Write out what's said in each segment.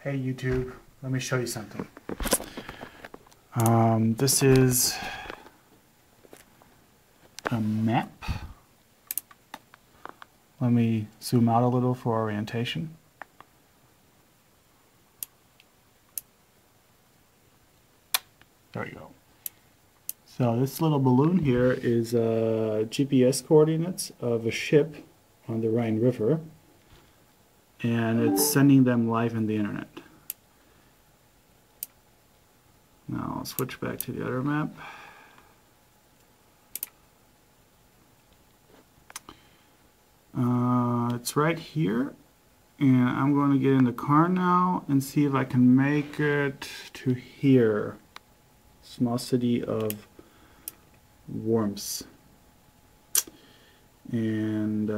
Hey YouTube, let me show you something. This is a map. Let me zoom out a little for orientation. There we go. So this little balloon here is GPS coordinates of a ship on the Rhine River, and it's sending them live on the internet. Now I'll switch back to the other map. It's right here, and I'm going to get in the car now and see if I can make it to here. Small city of Worms. And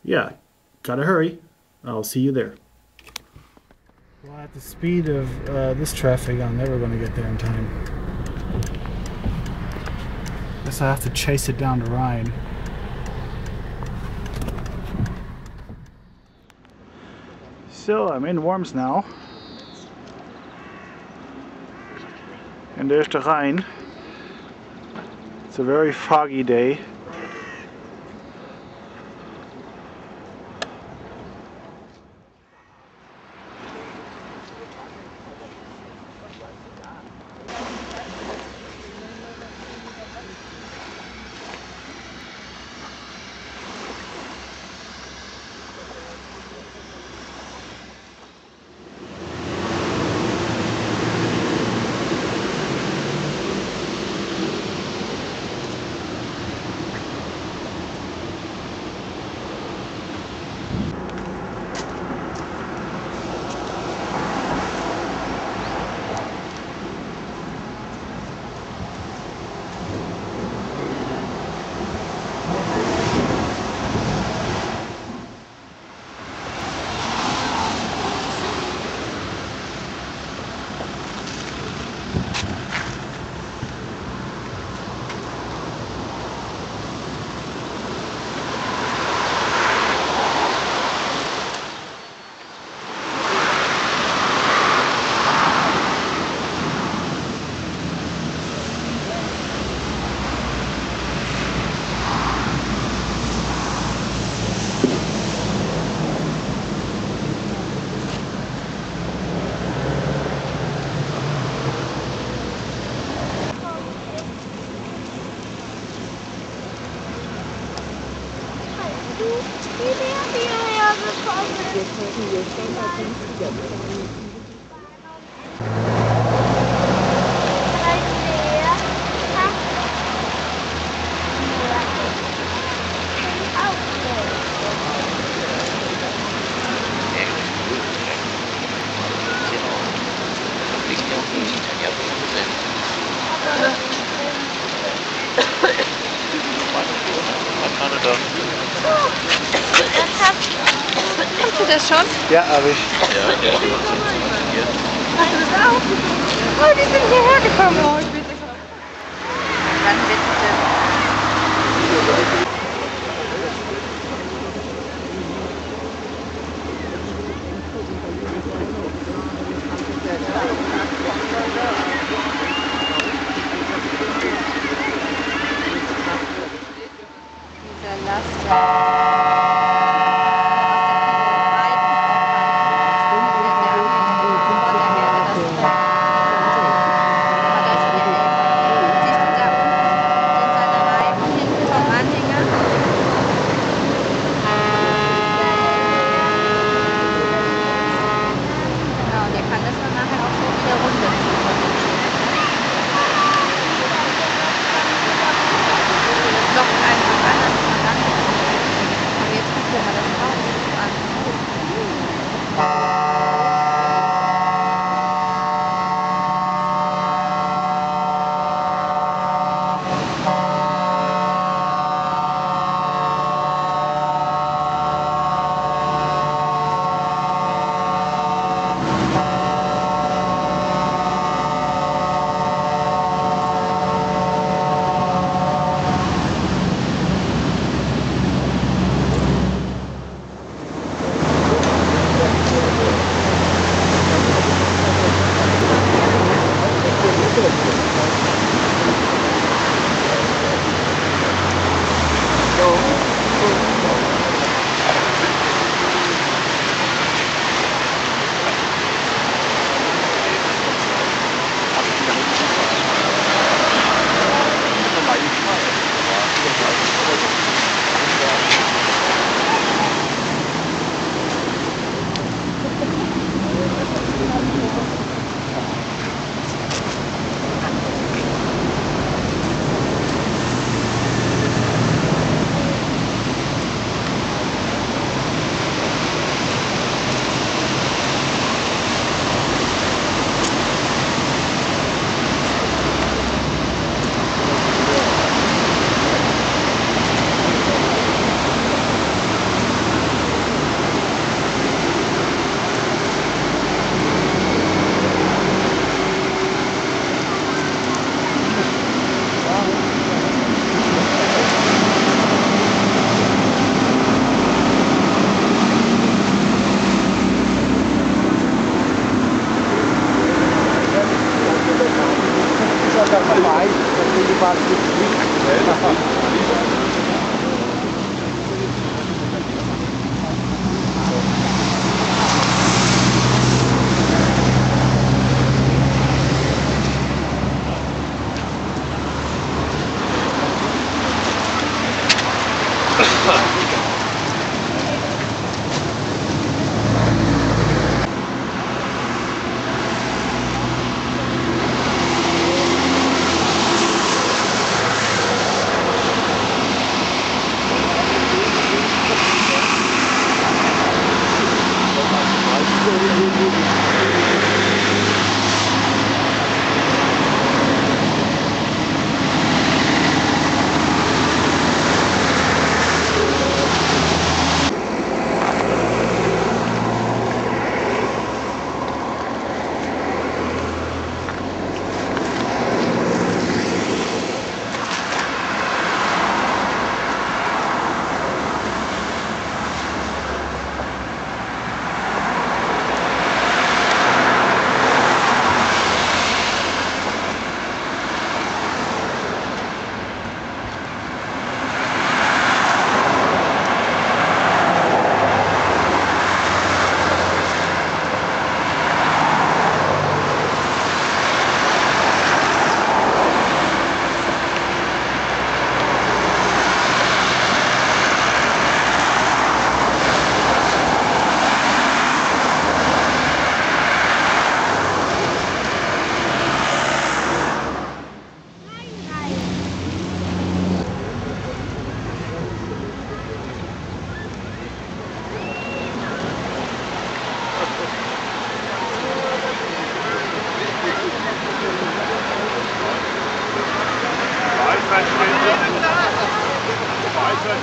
yeah, gotta hurry. I'll see you there. Well, at the speed of this traffic, I'm never going to get there in time. Guess I have to chase it down the Rhine. So I'm in Worms now. And there's the Rhine. It's a very foggy day. Hast du das schon? Ja, habe ich. Ja, der funktioniert. Hast du das auch? Oh, die sind hierher gekommen. Oh, ich bin so. Wann bitte? Dieser Laster. Weiter